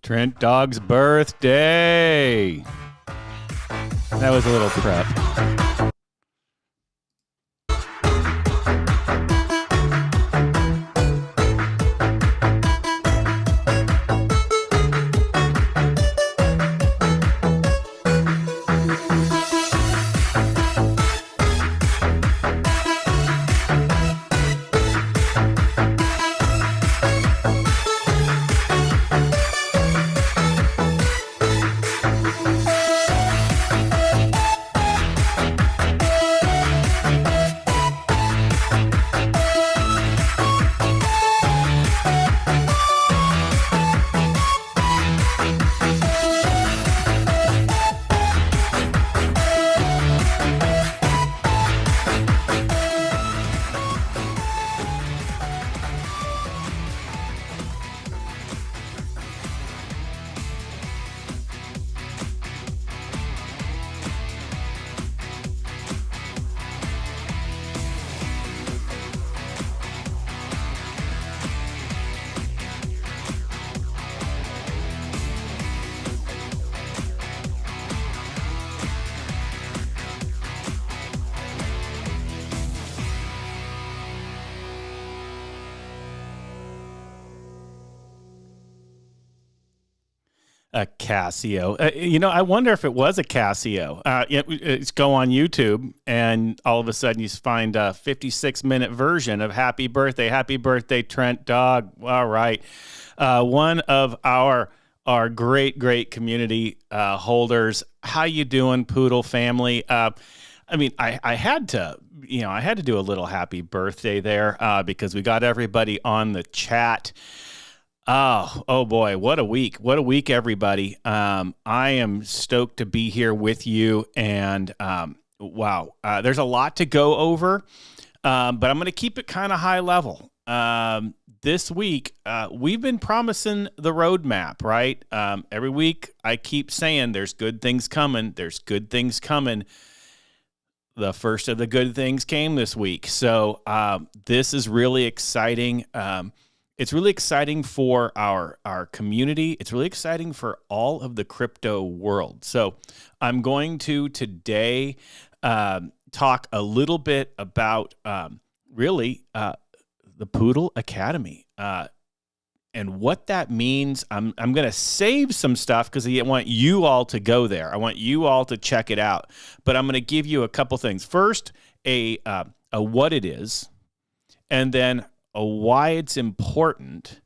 Trent Dog's birthday. That was a little prep. A Casio. I wonder if it was a Casio. It's go on YouTube, and all of a sudden you find a 56-minute version of Happy Birthday, Trent Dog. All right. One of our great community holders. How you doing, Poodle family? I had to do a little happy birthday there because we got everybody on the chat. Oh boy, what a week. What a week, everybody. I am stoked to be here with you. And wow, there's a lot to go over, but I'm going to keep it kind of high level. This week, we've been promising the roadmap, right? Every week, I keep saying there's good things coming. There's good things coming. The first of the good things came this week. So this is really exciting. It's really exciting for our community. It's really exciting for all of the crypto world. So I'm going to today talk a little bit about the Poodle Academy and what that means. I'm going to save some stuff because I want you all to go there. I want you all to check it out. But I'm going to give you a couple things. First, a what it is, and then why it's important,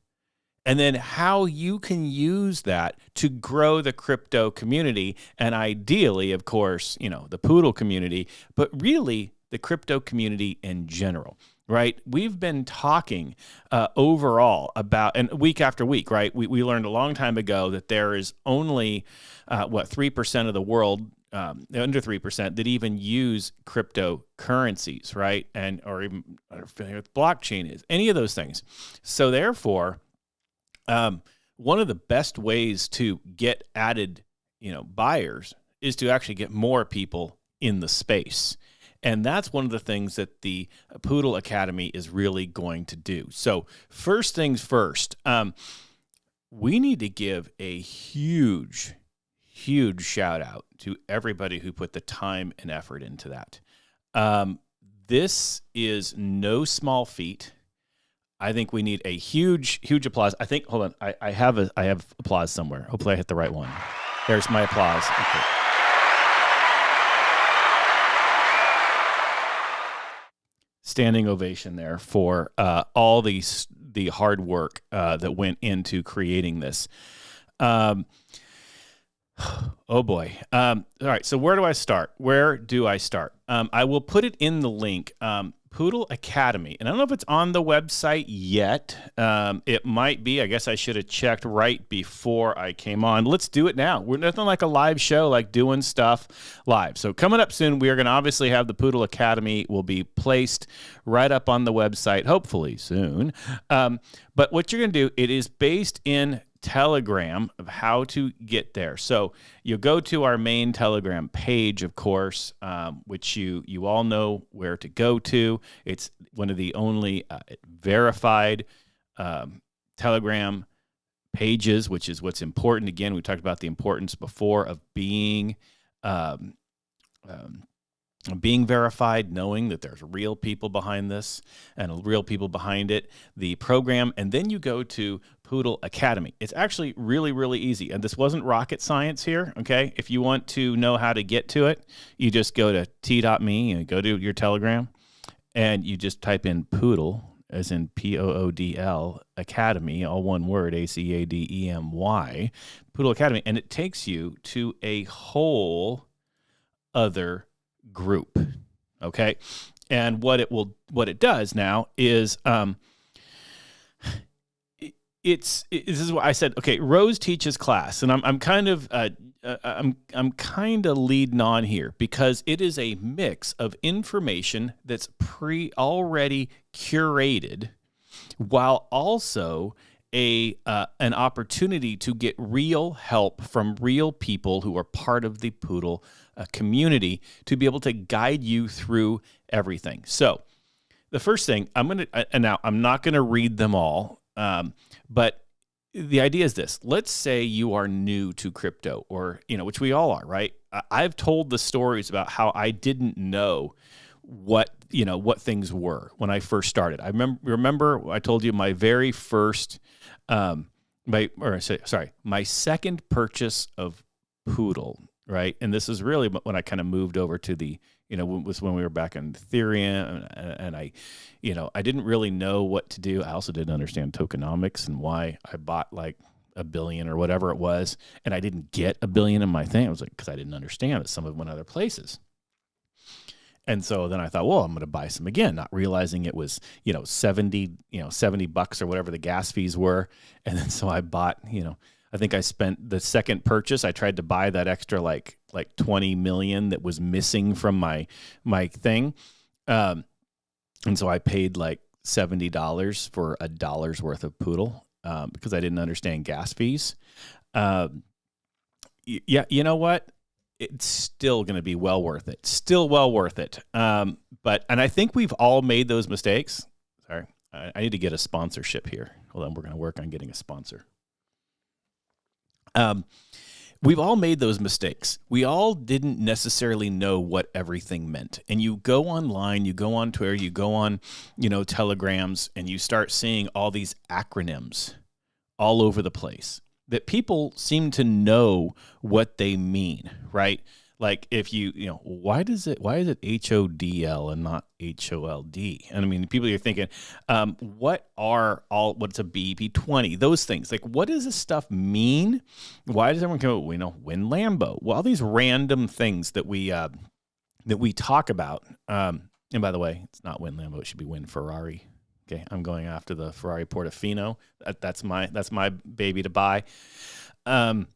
and then how you can use that to grow the crypto community, and ideally, of course, the Poodle community, but really the crypto community in general, right? We've been talking overall about, and week after week, right? We learned a long time ago that there is only 3% of the world, under 3%, that even use cryptocurrencies, right? And or even are familiar with blockchain is any of those things. So therefore, one of the best ways to get added, buyers is to actually get more people in the space. And that's one of the things that the Poodle Academy is really going to do. So first things first, we need to give a huge shout out to everybody who put the time and effort into that. This is no small feat. I think we need a huge applause. I think, hold on, I have applause somewhere. Hopefully I hit the right one. There's my applause. Okay. Standing ovation there for all the hard work that went into creating this. Oh boy. All right. So where do I start? I will put it in the link, Poodle Academy. And I don't know if it's on the website yet. It might be. I guess I should have checked right before I came on. Let's do it now. We're nothing like a live show, like doing stuff live. So coming up soon, we are going to obviously have the Poodle Academy will be placed right up on the website, hopefully soon. But what you're going to do, it is based in Telegram of how to get there. So you go to our main Telegram page, of course, which you all know where to go to. It's one of the only verified Telegram pages, which is what's important. Again, we talked about the importance before of being verified, knowing that there's real people behind this and real people behind it, the program, and then you go to Poodle Academy. It's actually really, really easy. And this wasn't rocket science here, okay? If you want to know how to get to it, you just go to t.me and go to your Telegram, and you just type in Poodle, as in Poodl Academy, all one word, Academy, Poodle Academy, and it takes you to a whole other group, okay? And what it does now is this is what I said. Okay, Rose teaches class, and I'm kind of leading on here because it is a mix of information that's already curated, while also an opportunity to get real help from real people who are part of the Poodle community to be able to guide you through everything. So the first thing now I'm not going to read them all, but the idea is this. Let's say you are new to crypto, or, which we all are, right? I've told the stories about how I didn't know what things were when I first started. I remember I told you my very first, my second purchase of Poodle, right? And this is really when I kind of moved over to the, was when we were back in Ethereum, and I didn't really know what to do. I also didn't understand tokenomics and why I bought like $1 billion or whatever it was, and I didn't get $1 billion in my thing. I was like, because I didn't understand that some of it went other places. And so then I thought, well, I'm going to buy some again, not realizing it was, $70 or whatever the gas fees were. And then so I bought, I think I spent the second purchase. I tried to buy that extra like 20 million that was missing from my thing. And so I paid like $70 for $1 worth of Poodle because I didn't understand gas fees. Yeah, you know what? It's still going to be well worth it. Still well worth it. And I think we've all made those mistakes. Sorry, I need to get a sponsorship here. Hold on, we're going to work on getting a sponsor. We've all made those mistakes. We all didn't necessarily know what everything meant. And you go online, you go on Twitter, you go on, Telegrams, and you start seeing all these acronyms all over the place that people seem to know what they mean, right? Like if why is it HODL and not HOLD? And I mean, people are thinking, what's a BEP20? Those things. Like, what does this stuff mean? Why does everyone come up, win Lambo? Well, all these random things that we talk about. And by the way, it's not win Lambo, it should be win Ferrari. Okay, I'm going after the Ferrari Portofino. That's my baby to buy. But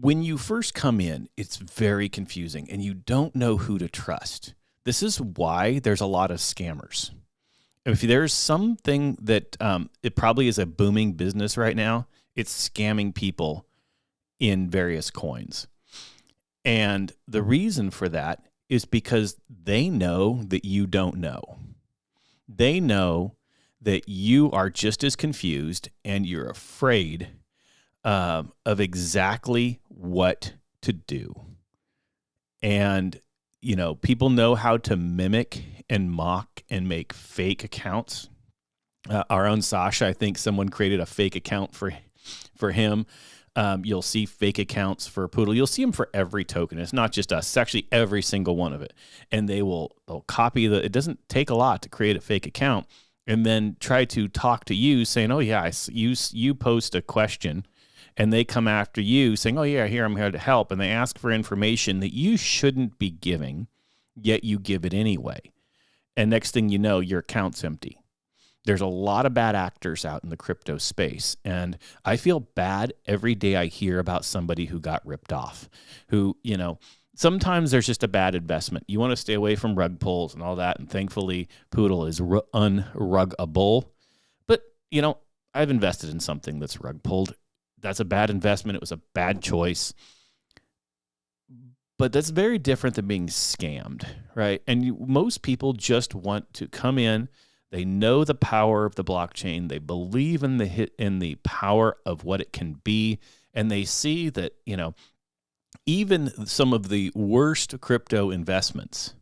when you first come in, it's very confusing and you don't know who to trust. This is why there's a lot of scammers. If there's something that it probably is a booming business right now, it's scamming people in various coins. And the reason for that is because they know that you don't know. They know that you are just as confused and you're afraid of exactly what to do. And, people know how to mimic and mock and make fake accounts. Our own Sasha, I think someone created a fake account for him. You'll see fake accounts for Poodle. You'll see them for every token. It's not just us. It's actually every single one of it. And they'll copy it doesn't take a lot to create a fake account and then try to talk to you saying, oh yeah, you post a question, and they come after you saying, oh yeah, I'm here to help. And they ask for information that you shouldn't be giving, yet you give it anyway. And next thing you know, your account's empty. There's a lot of bad actors out in the crypto space, and I feel bad every day I hear about somebody who got ripped off, who, sometimes there's just a bad investment. You want to stay away from rug pulls and all that, and thankfully Poodle is unruggable. But, I've invested in something that's rug pulled. That's a bad investment. It was a bad choice. But that's very different than being scammed, right? And most people just want to come in. They know the power of the blockchain. They believe in the power of what it can be. And they see that, even some of the worst crypto investments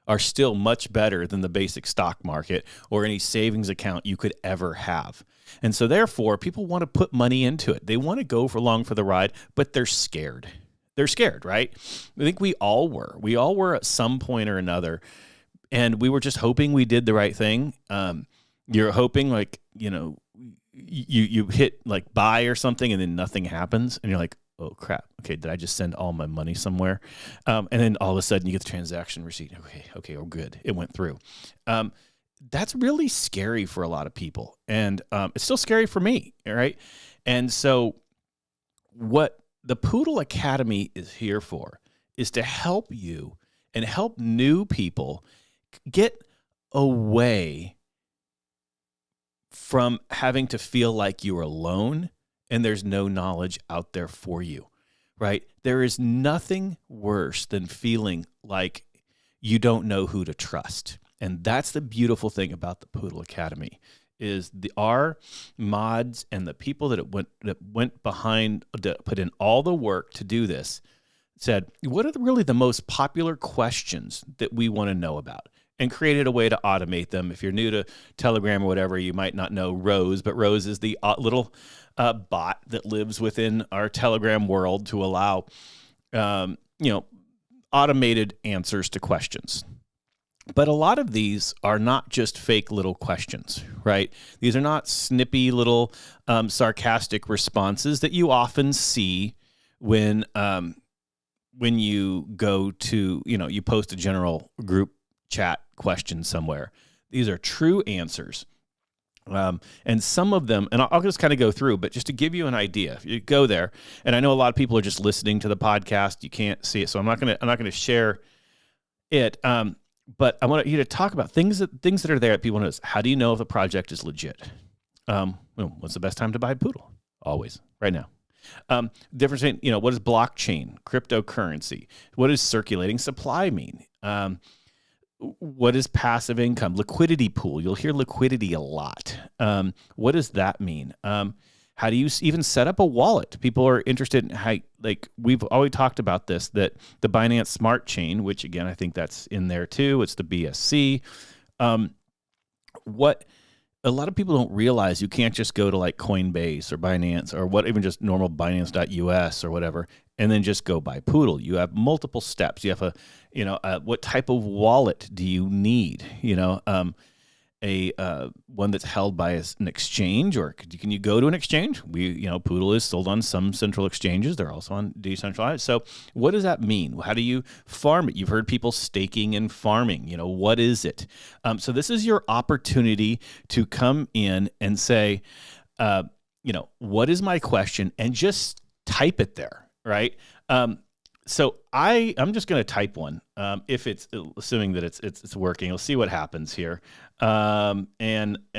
are still much better than the basic stock market or any savings account you could ever have. And so therefore, people want to put money into it. They want to go along for the ride, but they're scared. They're scared, right? I think we all were. We all were at some point or another, and we were just hoping we did the right thing. You're hoping you hit like buy or something and then nothing happens, and you're like, oh crap, okay, did I just send all my money somewhere? And then all of a sudden you get the transaction receipt. Okay, oh good, it went through. That's really scary for a lot of people, and it's still scary for me, all right? And so what the Poodle Academy is here for is to help you and help new people get away from having to feel like you're alone and there's no knowledge out there for you, right? There is nothing worse than feeling like you don't know who to trust. And that's the beautiful thing about the Poodle Academy is our mods and the people that went behind, that put in all the work to do this, said, what are really the most popular questions that we want to know about? And created a way to automate them. If you're new to Telegram or whatever, you might not know Rose, but Rose is the little bot that lives within our Telegram world to allow, automated answers to questions. But a lot of these are not just fake little questions, right? These are not snippy little sarcastic responses that you often see when you go to, you post a general group chat question somewhere. These are true answers. And some of them, and I'll just kind of go through, but just to give you an idea, if you go there, and I know a lot of people are just listening to the podcast, you can't see it, so I'm not going to share it. But I want you to talk about things that are there that people notice. How do you know if a project is legit? What's the best time to buy Poodle? Always, right now. Difference in, what is blockchain, cryptocurrency? What does circulating supply mean? What is passive income? Liquidity pool. You'll hear liquidity a lot. What does that mean? How do you even set up a wallet? People are interested in how, we've always talked about this, that the Binance Smart Chain, which again, I think that's in there too. It's the BSC. What a lot of people don't realize, you can't just go to like Coinbase or Binance or even just normal Binance.us or whatever, and then just go buy Poodle. You have multiple steps. You have what type of wallet do you need? One that's held by an exchange, or can you go to an exchange? Poodle is sold on some central exchanges. They're also on decentralized. So what does that mean? How do you farm it? You've heard people staking and farming. What is it? So this is your opportunity to come in and say, what is my question? And just type it there, right? So I'm just going to type one. If it's assuming that it's working, you'll see what happens here, and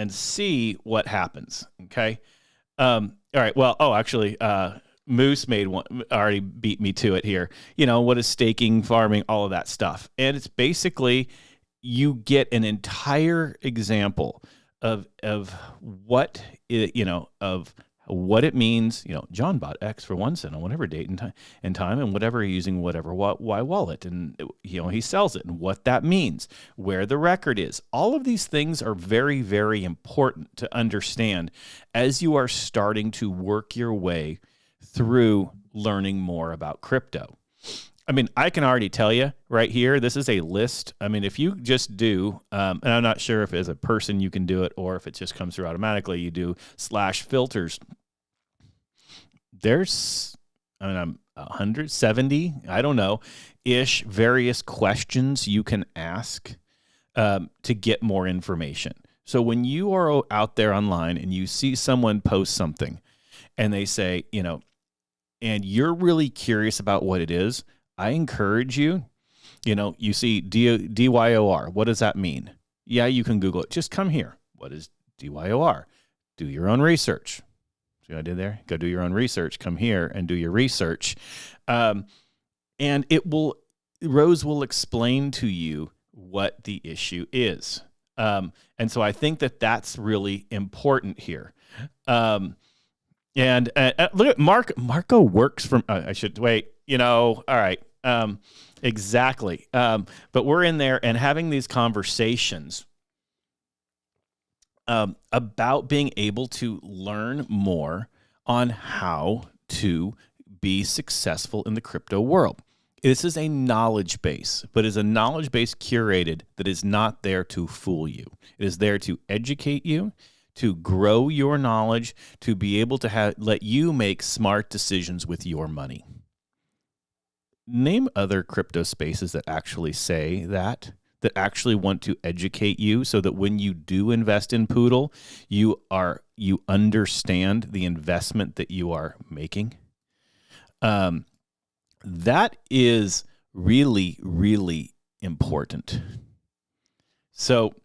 see what happens. Okay. All right. Well, actually, Moose made one, already beat me to it here. What is staking, farming, all of that stuff, and it's basically you get an entire example of what of what it means. John bought X for 1 cent on whatever date and time, and whatever using whatever Y wallet, and he sells it, and what that means, where the record is. All of these things are very, very important to understand as you are starting to work your way through learning more about crypto. I can already tell you right here, this is a list. If you just do, and I'm not sure if as a person you can do it or if it just comes through automatically, you do /filters. There's, I'm 170, I don't know, ish various questions you can ask to get more information. So when you are out there online and you see someone post something and they say, and you're really curious about what it is, I encourage you, you see DYOR. What does that mean? Yeah, you can Google it. Just come here. What is DYOR? Do your own research. See what I did there? Go do your own research. Come here and do your research. And Rose will explain to you what the issue is. And so I think that that's really important here. And look at Marco works from, I should wait, all right. Exactly. But we're in there and having these conversations about being able to learn more on how to be successful in the crypto world. This is a knowledge base, but is a knowledge base curated that is not there to fool you. It is there to educate you, to grow your knowledge, to be able to let you make smart decisions with your money. Name other crypto spaces that actually say that actually want to educate you so that when you do invest in Poodle, you understand the investment that you are making. That is really, really important. So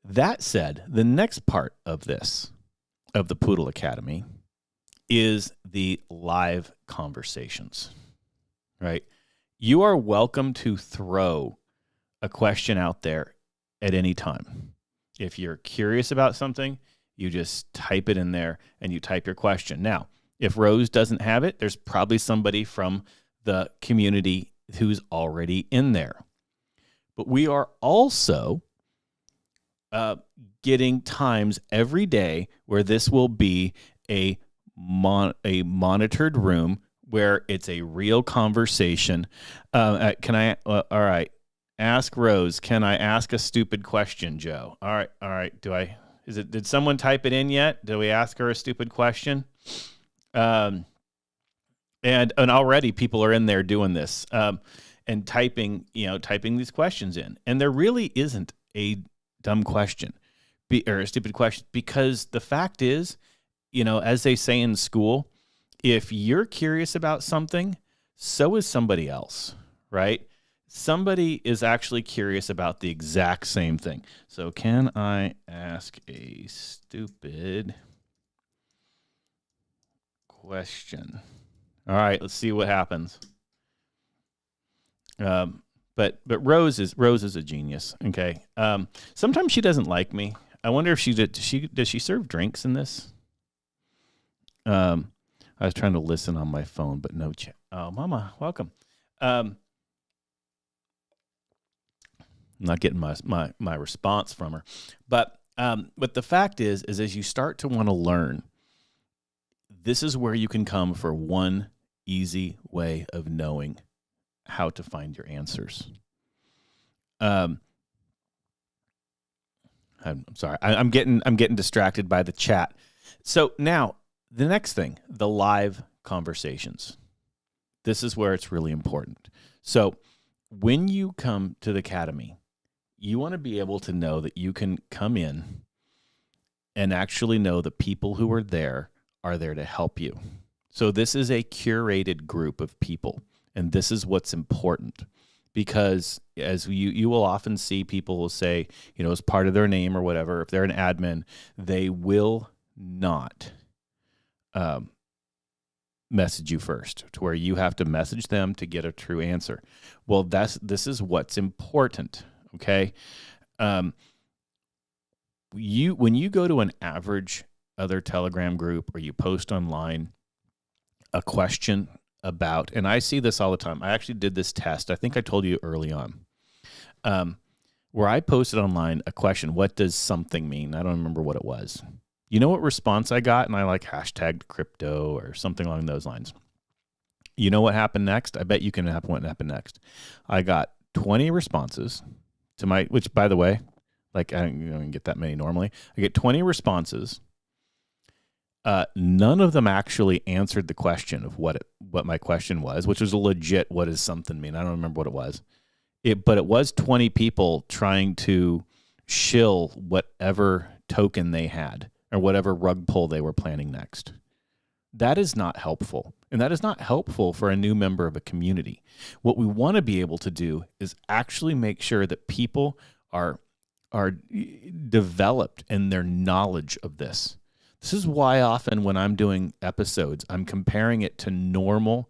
that said, the next part of the Poodle Academy, is the live conversations, right? You are welcome to throw a question out there at any time. If you're curious about something, you just type it in there and you type your question. Now, if Rose doesn't have it, there's probably somebody from the community who's already in there. But we are also getting times every day where this will be a monitored room where it's a real conversation. All right. Ask Rose, can I ask a stupid question, Joe? All right. Did someone type it in yet? Do we ask her a stupid question? And already people are in there doing this, and typing these questions in. And there really isn't a dumb question or a stupid question, because the fact is, as they say in school, if you're curious about something, so is somebody else, right? Somebody is actually curious about the exact same thing. So can I ask a stupid question? All right, let's see what happens. But Rose is a genius. Okay. Sometimes she doesn't like me. I wonder if does she serve drinks in this? I was trying to listen on my phone, but no chat. Oh, Mama, welcome. I'm not getting my response from her, but the fact is as you start to want to learn, this is where you can come for one easy way of knowing how to find your answers. I'm sorry. I'm getting distracted by the chat. So now the next thing, the live conversations. This is where it's really important. So when you come to the Academy, you want to be able to know that you can come in and actually know the people who are there to help you. So this is a curated group of people, and this is what's important, because as you will often see people will say, as part of their name or whatever, if they're an admin, they will not message you first, to where you have to message them to get a true answer. Well, this is what's important. Okay. When you go to an average other Telegram group, or you post online a question about, and I see this all the time. I actually did this test. I think I told you early on, where I posted online a question. What does something mean? I don't remember what it was. You know what response I got? And I hashtagged crypto or something along those lines. You know what happened next? I bet you can what happened next. I got 20 responses to which by the way, I don't get that many normally. I get 20 responses. None of them actually answered the question of what my question was, which was a legit, what does something mean? I don't remember what it was. But it was 20 people trying to shill whatever token they had or whatever rug pull they were planning next. That is not helpful. And that is not helpful for a new member of a community. What we want to be able to do is actually make sure that people are developed in their knowledge of this. This is why often when I'm doing episodes, I'm comparing it to normal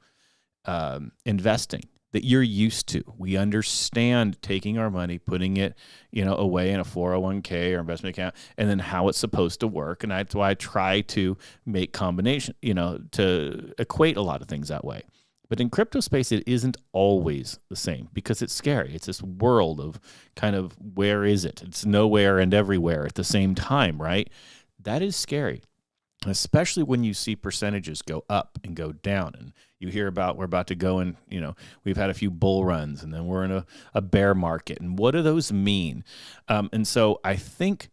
investing. that you're used to. We understand taking our money, putting it, away in a 401k or investment account, and then how it's supposed to work. And that's why I try to make combination, to equate a lot of things that way. But in crypto space, it isn't always the same because it's scary. It's this world of kind of where is it? It's nowhere and everywhere at the same time, right? That is scary, especially when you see percentages go up and go down. And you hear about we're about to go in, we've had a few bull runs and then we're in a bear market. And what do those mean? And so I think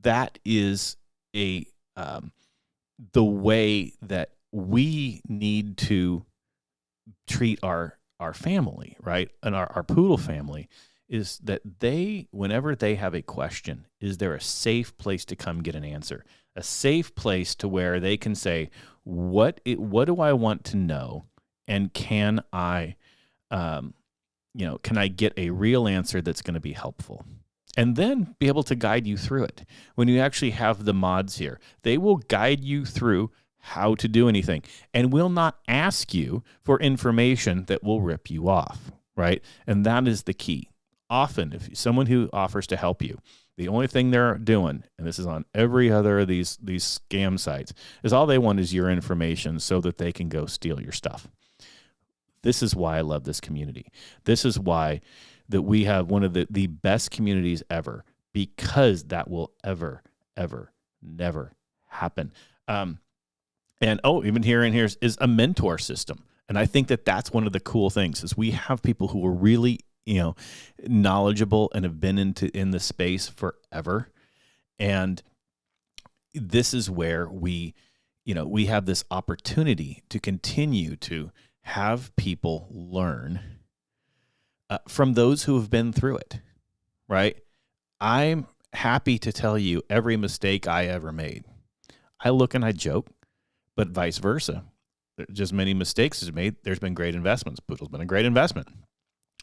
that is the way that we need to treat our family, right? And our Poodle family is that whenever they have a question, is there a safe place to come get an answer? A safe place to where they can say, what do I want to know? And can I get a real answer that's going to be helpful? And then be able to guide you through it. When you actually have the mods here, they will guide you through how to do anything and will not ask you for information that will rip you off, right? And that is the key. Often, if someone who offers to help you, the only thing they're doing, and this is on every other of these scam sites, is all they want is your information so that they can go steal your stuff. This is why I love this community. This is why that we have one of the best communities ever, because that will ever, never happen. Even here is a mentor system. And I think that that's one of the cool things is we have people who are really, knowledgeable and have been in the space forever. And this is where we have this opportunity to continue to have people learn from those who have been through it, right? I'm happy to tell you every mistake I ever made. I look and I joke, but vice versa. Just many mistakes is made. There's been great investments. Poodle's been a great investment.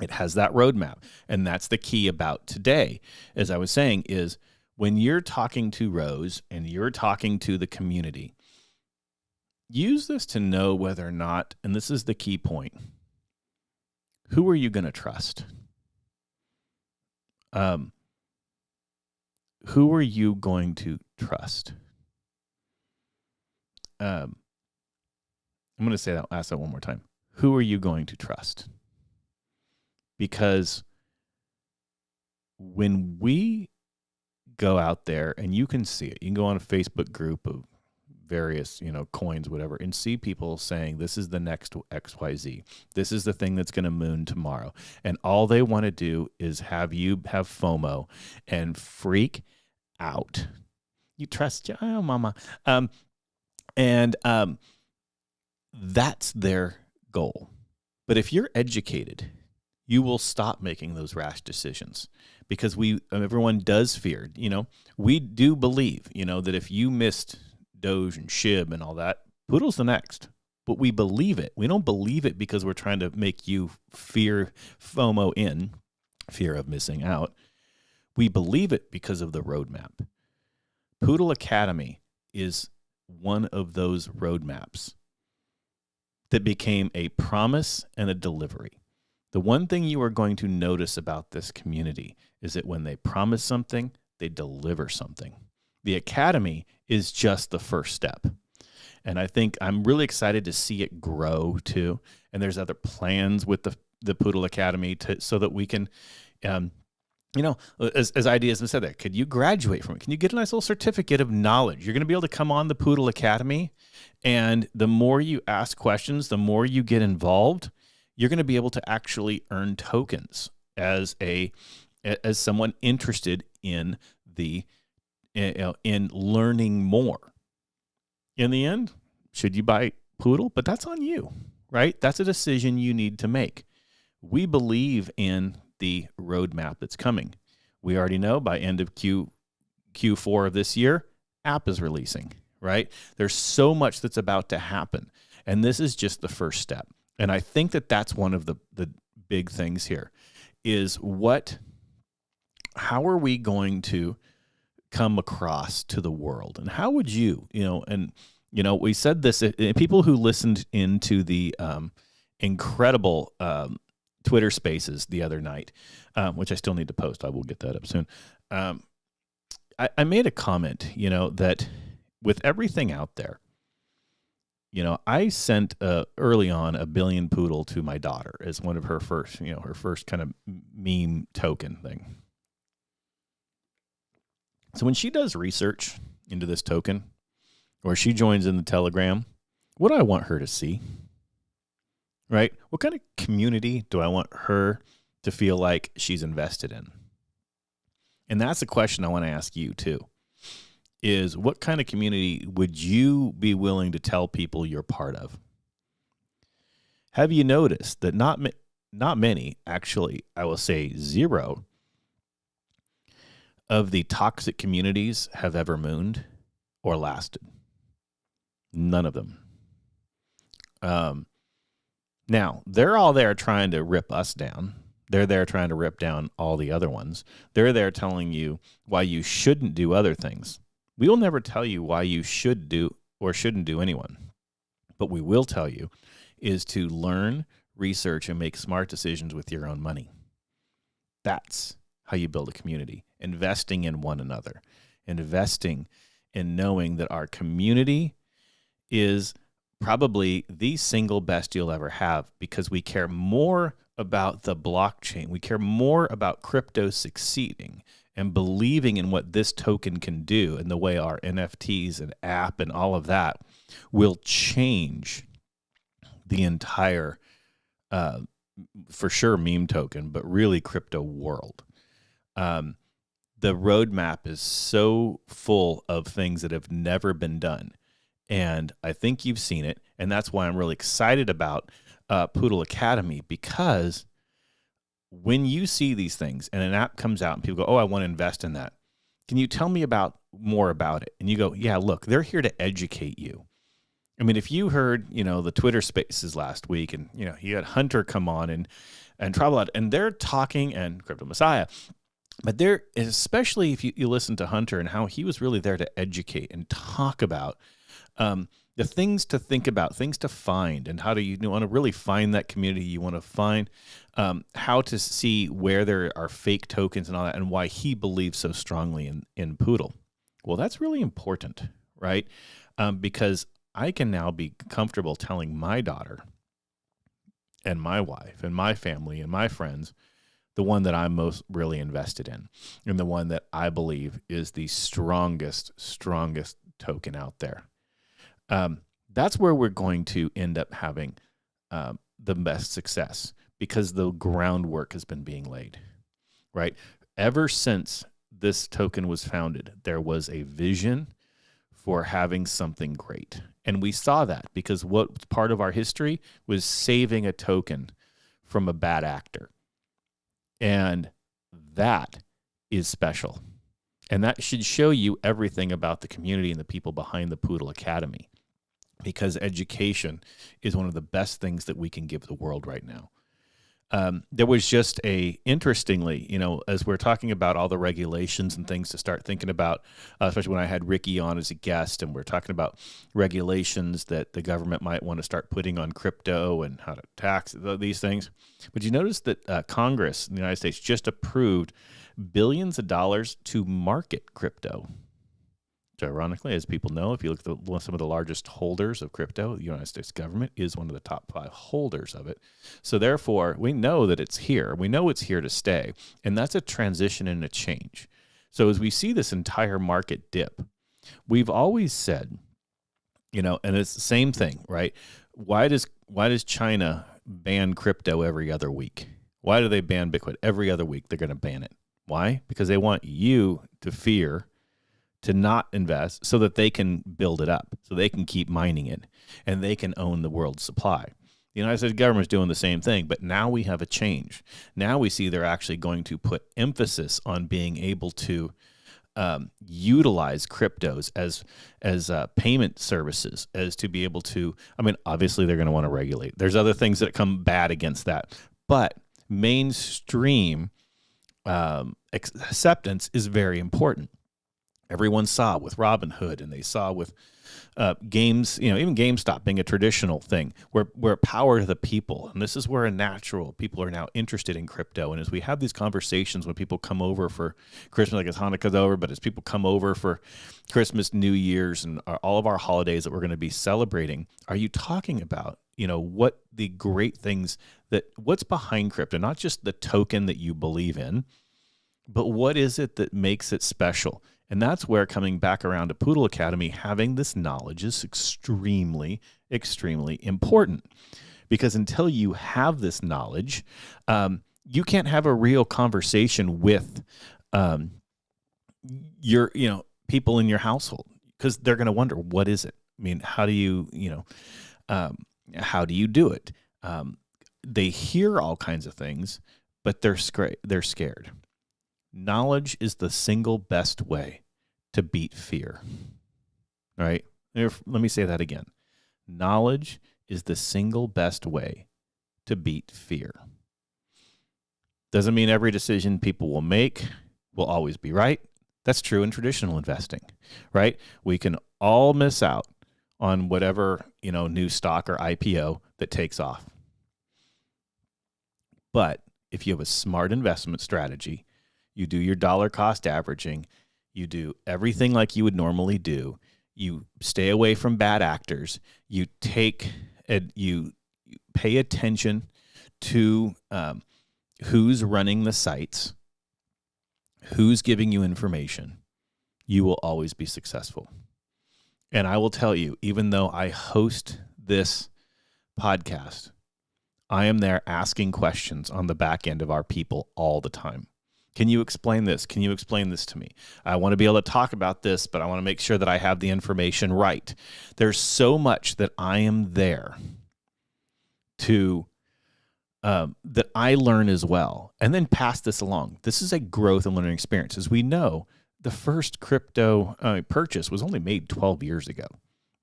It has that roadmap. And that's the key about today, as I was saying, is when you're talking to Rose and you're talking to the community, use this to know whether or not, and this is the key point, who are you going to trust? Who are you going to trust? I'm going to ask that one more time. Who are you going to trust? Because when we go out there, and you can see it, you can go on a Facebook group of various, coins, whatever, and see people saying, this is the next XYZ. This is the thing that's going to moon tomorrow. And all they want to do is have you have FOMO and freak out. You trust your mama. That's their goal. But if you're educated, you will stop making those rash decisions, because everyone does fear. We do believe, that if you missed Doge and SHIB and all that, Poodle's the next. But we believe it. We don't believe it because we're trying to make you fear FOMO in, fear of missing out. We believe it because of the roadmap. Poodle Academy is one of those roadmaps that became a promise and a delivery. The one thing you are going to notice about this community is that when they promise something, they deliver something. The Academy is just the first step. And I think I'm really excited to see it grow too. And there's other plans with the Poodle Academy so that we can, as ideas have said that, could you graduate from it? Can you get a nice little certificate of knowledge? You're going to be able to come on the Poodle Academy. And the more you ask questions, the more you get involved, you're going to be able to actually earn tokens as someone interested in in learning more. In the end, should you buy Poodle? But that's on you, right? That's a decision you need to make. We believe in the roadmap that's coming. We already know by end of Q4 of this year, app is releasing, right? There's so much that's about to happen. And this is just the first step. And I think that that's one of the big things here is how are we going to come across to the world? And how would you, we said this, people who listened into the incredible Twitter Spaces the other night, which I still need to post. I will get that up soon. I made a comment, that with everything out there, I sent early on $1 billion Poodle to my daughter as one of her first kind of meme token thing. So when she does research into this token, or she joins in the Telegram, what do I want her to see? Right? What kind of community do I want her to feel like she's invested in? And that's the question I want to ask you too, is what kind of community would you be willing to tell people you're part of? Have you noticed that not many, actually, I will say 0, of the toxic communities have ever mooned or lasted? None of them. Now, they're all there trying to rip us down. They're there trying to rip down all the other ones. They're there telling you why you shouldn't do other things. We will never tell you why you should do or shouldn't do anyone. But we will tell you is to learn, research, and make smart decisions with your own money. That's how you build a community. Investing in one another. Investing in knowing that our community is probably the single best you'll ever have, because we care more about the blockchain. We care more about crypto succeeding and believing in what this token can do, and the way our NFTs and app and all of that will change the entire, for sure, meme token, but really crypto world. The roadmap is so full of things that have never been done. And I think you've seen it, and that's why I'm really excited about Poodle Academy, because when you see these things and an app comes out and people go, oh, I want to invest in that. Can you tell me more about it? And you go, yeah, look, they're here to educate you. I mean, if you heard, the Twitter Spaces last week, and, you had Hunter come on and travel out, and they're talking, and Crypto Messiah, but they're, especially if you listen to Hunter and how he was really there to educate and talk about the things to think about, things to find, and how do you want to really find that community. You want to find how to see where there are fake tokens and all that, and why he believes so strongly in Poodle. Well, that's really important, right? Because I can now be comfortable telling my daughter and my wife and my family and my friends the one that I'm most really invested in, and the one that I believe is the strongest token out there. That's where we're going to end up having the best success, because the groundwork has been being laid, right? Ever since this token was founded, there was a vision for having something great. And we saw that because what part of our history was saving a token from a bad actor. And that is special. And that should show you everything about the community and the people behind the Poodle Academy, because education is one of the best things that we can give the world right now. There was just interestingly, as we're talking about all the regulations and things to start thinking about, especially when I had Ricky on as a guest, and we're talking about regulations that the government might want to start putting on crypto and how to tax these things. But you notice that Congress in the United States just approved billions of dollars to market crypto. Which ironically, as people know, if you look at some of the largest holders of crypto, the United States government is one of the top 5 holders of it. So therefore, we know that it's here. We know it's here to stay. And that's a transition and a change. So as we see this entire market dip, we've always said, and it's the same thing, right? Why does China ban crypto every other week? Why do they ban Bitcoin every other week? They're going to ban it. Why? Because they want you to fear, to not invest, so that they can build it up, so they can keep mining it, and they can own the world's supply. The United States government is doing the same thing, but now we have a change. Now we see they're actually going to put emphasis on being able to utilize cryptos as payment services, as to be able to, obviously they're going to want to regulate. There's other things that come bad against that, but mainstream acceptance is very important. Everyone saw with Robinhood, and they saw with games, even GameStop being a traditional thing. We're power to the people. And this is where people are now interested in crypto. And as we have these conversations when people come over for Christmas, like as Hanukkah's over, but as people come over for Christmas, New Year's, and all of our holidays that we're going to be celebrating, are you talking about, what the great things what's behind crypto, not just the token that you believe in, but what is it that makes it special? And that's where, coming back around to Poodle Academy, having this knowledge is extremely, extremely important. Because until you have this knowledge, you can't have a real conversation with your, people in your household, because they're going to wonder, what is it? I mean, how do you do it? They hear all kinds of things, but they're scared. Knowledge is the single best way to beat fear. All right? Let me say that again. Knowledge is the single best way to beat fear. Doesn't mean every decision people will make will always be right. That's true in traditional investing, right? We can all miss out on whatever, new stock or IPO that takes off. But if you have a smart investment strategy, you do your dollar cost averaging, you do everything like you would normally do, you stay away from bad actors, you pay attention to who's running the sites, who's giving you information, you will always be successful. And I will tell you, even though I host this podcast, I am there asking questions on the back end of our people all the time. Can you explain this? Can you explain this to me? I want to be able to talk about this, but I want to make sure that I have the information right. There's so much that I am there to that I learn as well, and then pass this along. This is a growth and learning experience. As we know, the first crypto purchase was only made 12 years ago,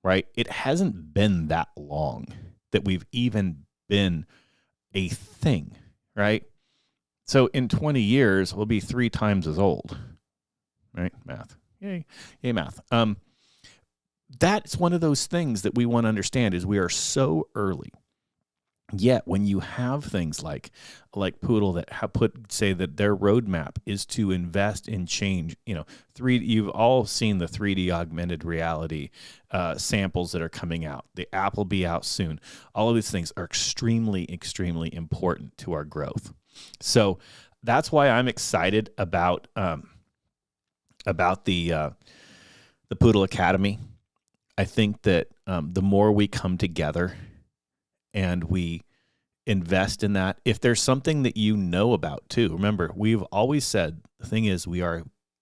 right? It hasn't been that long that we've even been a thing, right? So in 20 years, we'll be 3 times as old, right? Math. Yay, math. That's one of those things that we want to understand is we are so early. Yet when you have things like Poodle that say that their roadmap is to invest in change, you've all seen the 3D augmented reality samples that are coming out. The app will be out soon. All of these things are extremely, extremely important to our growth. So that's why I'm excited about the Poodle Academy. I think that the more we come together and we invest in that, if there's something that you know about too, remember, we've always said the thing is we are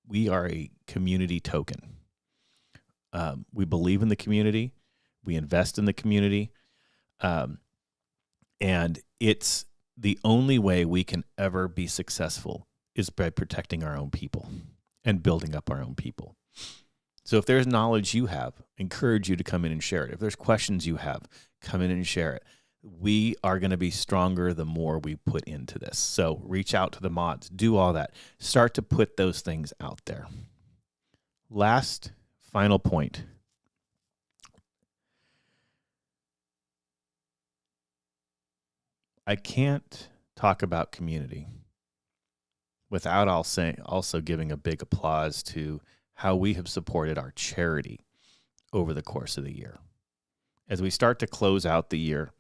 a community token. We believe in the community. We invest in the community. And it's the only way we can ever be successful is by protecting our own people and building up our own people. So if there's knowledge you have, encourage you to come in and share it. If there's questions you have, come in and share it. We are going to be stronger the more we put into this. So reach out to the mods, do all that. Start to put those things out there. Last, final point. I can't talk about community without also giving a big applause to how we have supported our charity over the course of the year. As we start to close out the year,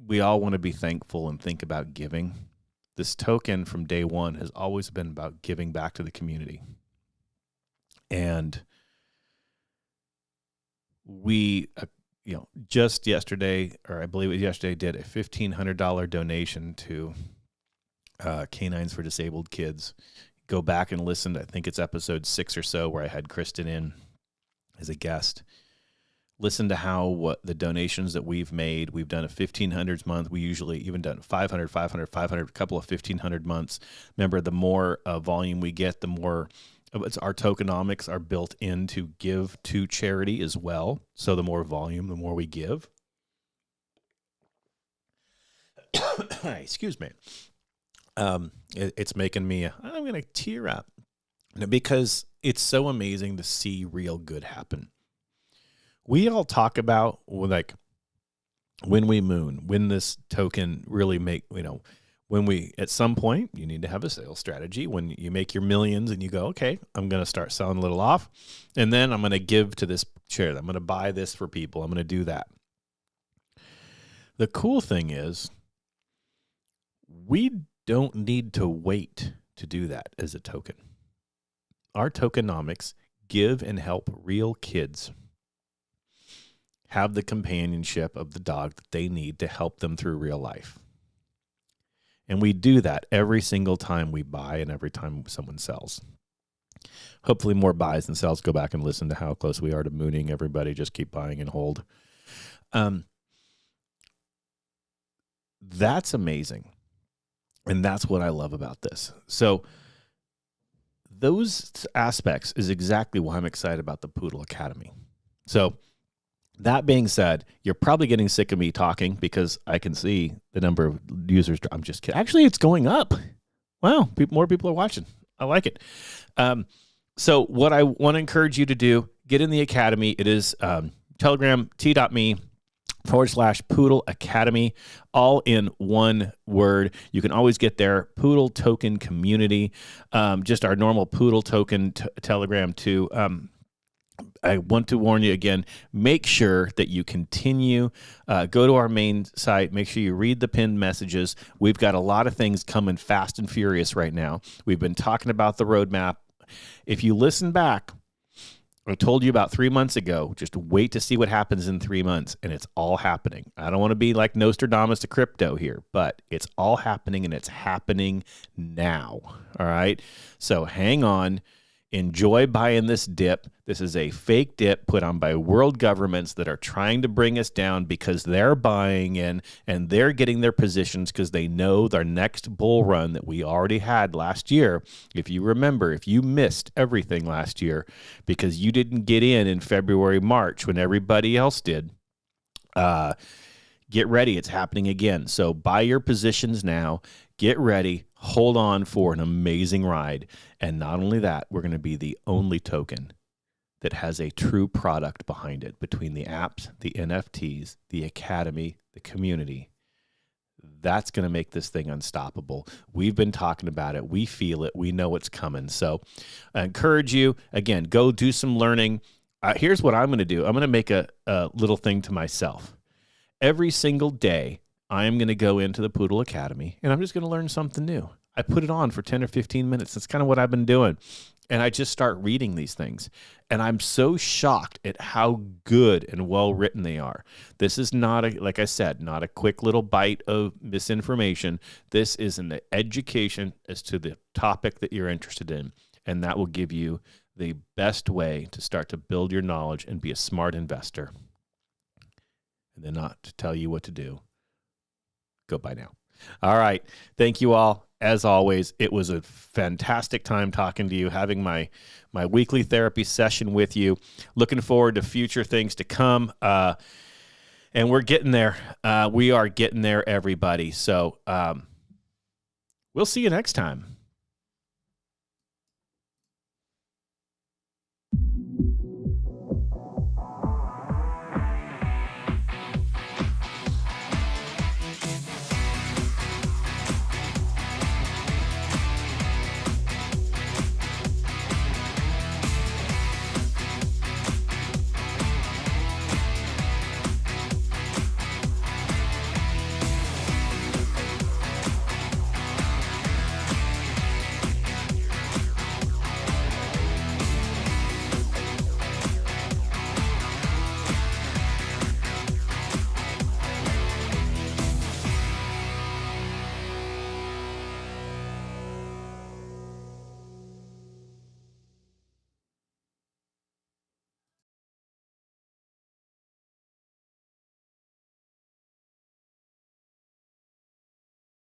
we all want to be thankful and think about giving. This token from day one has always been about giving back to the community. And we, just yesterday, or I believe it was yesterday, did a $1,500 donation to Canines for Disabled Kids. Go back and listen to, I think it's episode 6 or so, where I had Kristen in as a guest. Listen to what the donations that we've made. We've done a 1,500 month. We usually even done 500, a couple of 1,500 months. Remember, the more volume we get, the more our tokenomics are built in to give to charity as well. So the more volume, the more we give. Excuse me. It's making me, I'm going to tear up because it's so amazing to see real good happen. We all talk about like when we moon, when this token really when we, at some point, you need to have a sales strategy. When you make your millions and you go, okay, I'm going to start selling a little off, and then I'm going to give to this share. I'm going to buy this for people. I'm going to do that. The cool thing is we don't need to wait to do that as a token. Our tokenomics give and help real kids have the companionship of the dog that they need to help them through real life. And we do that every single time we buy and every time someone sells. Hopefully more buys than sells. Go back and listen to how close we are to mooning. Everybody just keep buying and hold. That's amazing. And that's what I love about this. So those aspects is exactly why I'm excited about the Poodle Academy. So that being said, you're probably getting sick of me talking because I can see the number of users. I'm just kidding. Actually, it's going up. Wow, more people are watching. I like it. So what I want to encourage you to do, get in the Academy. It is Telegram, t.me/Poodle Academy, all in one word. You can always get there. Poodle Token Community, just our normal Poodle Token Telegram too. I want to warn you again, make sure that you continue, go to our main site, make sure you read the pinned messages. We've got a lot of things coming fast and furious right now. We've been talking about the roadmap. If you listen back, I told you about 3 months ago, just wait to see what happens in 3 months, and it's all happening. I don't want to be like Nostradamus to crypto here, but it's all happening, and it's happening now, all right? So hang on. Enjoy buying this dip. This is a fake dip put on by world governments that are trying to bring us down because they're buying in and they're getting their positions because they know their next bull run that we already had last year. If you remember, if you missed everything last year because you didn't get in February, March when everybody else did, get ready. It's happening again. So buy your positions now. Get ready. Hold on for an amazing ride. And not only that, we're going to be the only token that has a true product behind it between the apps, the NFTs, the academy, the community. That's going to make this thing unstoppable. We've been talking about it. We feel it. We know it's coming. So I encourage you, again, go do some learning. Here's what I'm going to do. I'm going to make a little thing to myself. Every single day, I'm going to go into the Poodle Academy, and I'm just going to learn something new. I put it on for 10 or 15 minutes. That's kind of what I've been doing. And I just start reading these things. And I'm so shocked at how good and well written they are. This is not, like I said, not a quick little bite of misinformation. This is an education as to the topic that you're interested in. And that will give you the best way to start to build your knowledge and be a smart investor. And then not to tell you what to do. Go buy now. All right. Thank you all. As always, it was a fantastic time talking to you, having my weekly therapy session with you. Looking forward to future things to come. And we're getting there. We are getting there, everybody. So we'll see you next time.